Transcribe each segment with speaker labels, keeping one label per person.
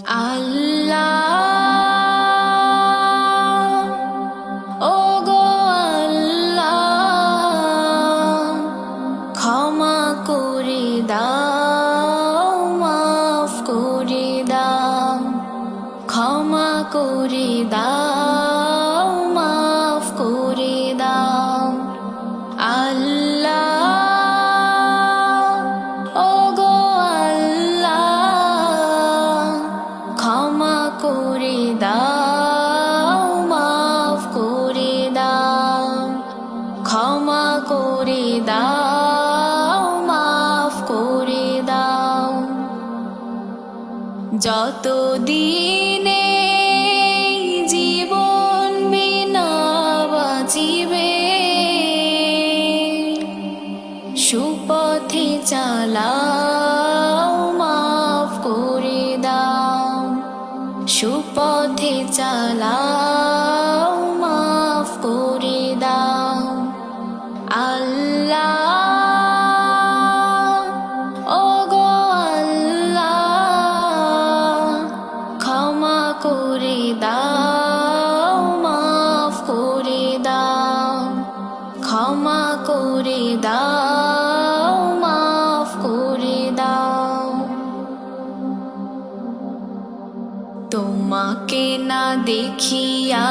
Speaker 1: আল্লাহ ওগো আল্লাহ ক্ষমা করে দাও মাফ করে দাও ক্ষমা করে দাও মাফ করে দাও আল্লাহ ওগো আল্লাহ ক্ষমা করে দাও মাফ করে দাও ক্ষমা করে দাও মাফ করে দাও যত দিনে জীবন বিনা বাঁচিবে সুপথে চালাও মাফ করে দাও সুপথে চালাও মাফ করে দাও আল্লাহ ওগো আল্লাহ ক্ষমা করে দাও মাফ করে দাও ক্ষমা করে দাও মাফ করে দাও তোমাকে না দেখিয়া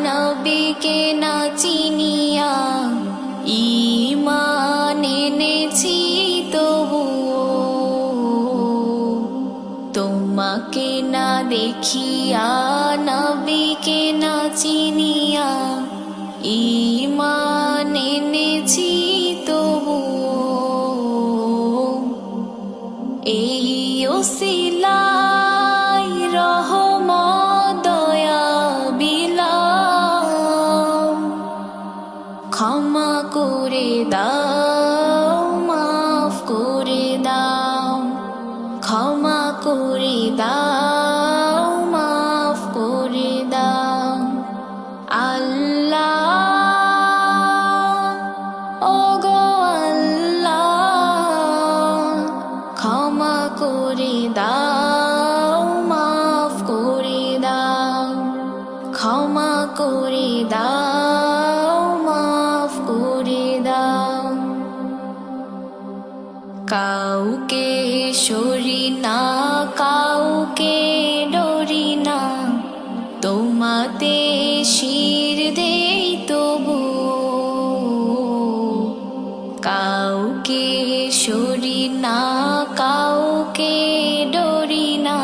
Speaker 1: নবীকে না চিনিয়া ঈমান এনেছি তবুও তোমাকে না দেখিয়া নবীকে না চিনিয়া ঈমান এনেছি তবুও এই ওসিলায় রহমত দয়া বিলাও ক্ষমা করে দাও মাফ করে দাও ক্ষমা করে দাও মাফ করে দাও আল্লাহ ওগো আল্লাহ ক্ষমা করে দাও মাফ করে দাও ক্ষমা করে দাও মাফ করে দাও কাউকে সরি না কাউকে ডরি না তোমাতে শির দেই তবু কাউকে সরি না কাউকে ডরি না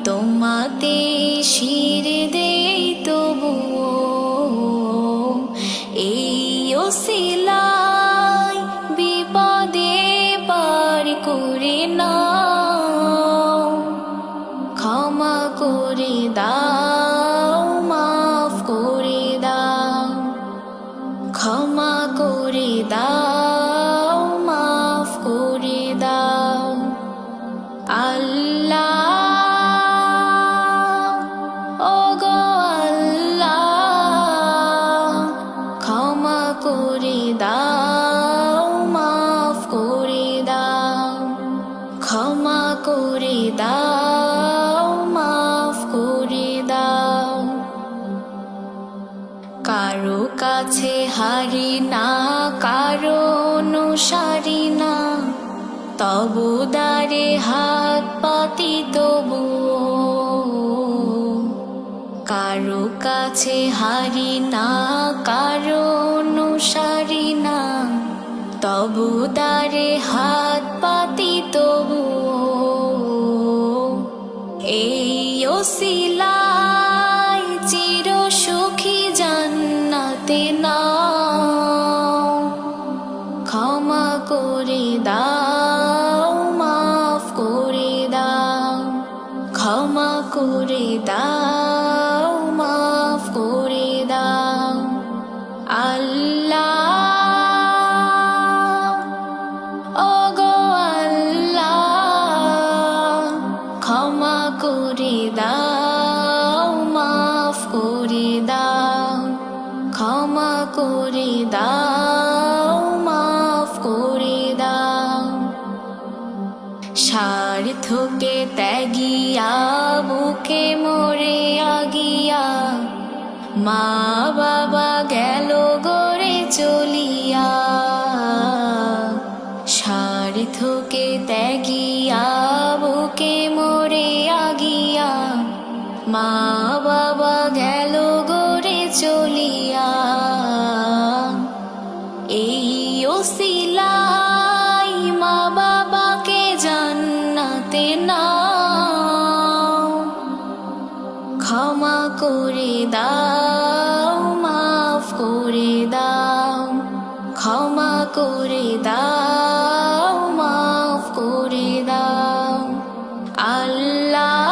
Speaker 1: তোমাতে শির দেই তবু এই ওসিলায় বিপদে পার করে নাও ক্ষমা করে দাও মাফ করে দাও ক্ষমা করে দাও মাফ করে দাও আল্লাহ ওগো আল্লাহ ক্ষমা করে দাও মাফ করে দাও ক্ষমা করে দাও মাফ করে দাও কারো কাছে হারি না কারো অনুসারী না তবু দ্বারে হাত পাতি তবু কারো কাছে হারি না কারো অনুসারী না তবু দ্বারে হাত পাতি তবু এই ওসিলায় চির সুখী জান্নাতে নাও ক্ষমা করে দাও মাফ করে দাও ক্ষমা করে দাও মাফ করে দাও আল্লাহ ওগো আল্লাহ ক্ষমা করে দাও স্বার্থকে ত্যাগিয়া বুকে মরে আগিয়া মা বাবা গেল গড়ে চলিয়া। স্বার্থকে ত্যাগিয়া বুকে মরে আগিয়া মা বাবা গেল গড়ে চলিয়া। এই ওসিলাই মা বাবাকে জান্নাতে নাও, ক্ষমা করে দাও, মাফ করে দাও, ক্ষমা করে দাও, মাফ করে দাও। আল্লাহ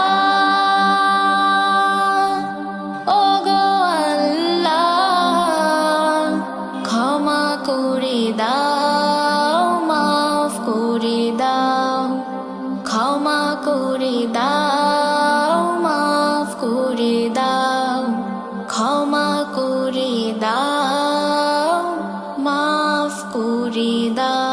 Speaker 1: ওগো আল্লাহ, ক্ষমা করে দাও, মাফ করে দাও, ক্ষমা করে দাও, মাফ করে দাও, ক্ষমা করে দাও, মাফ করে দাও।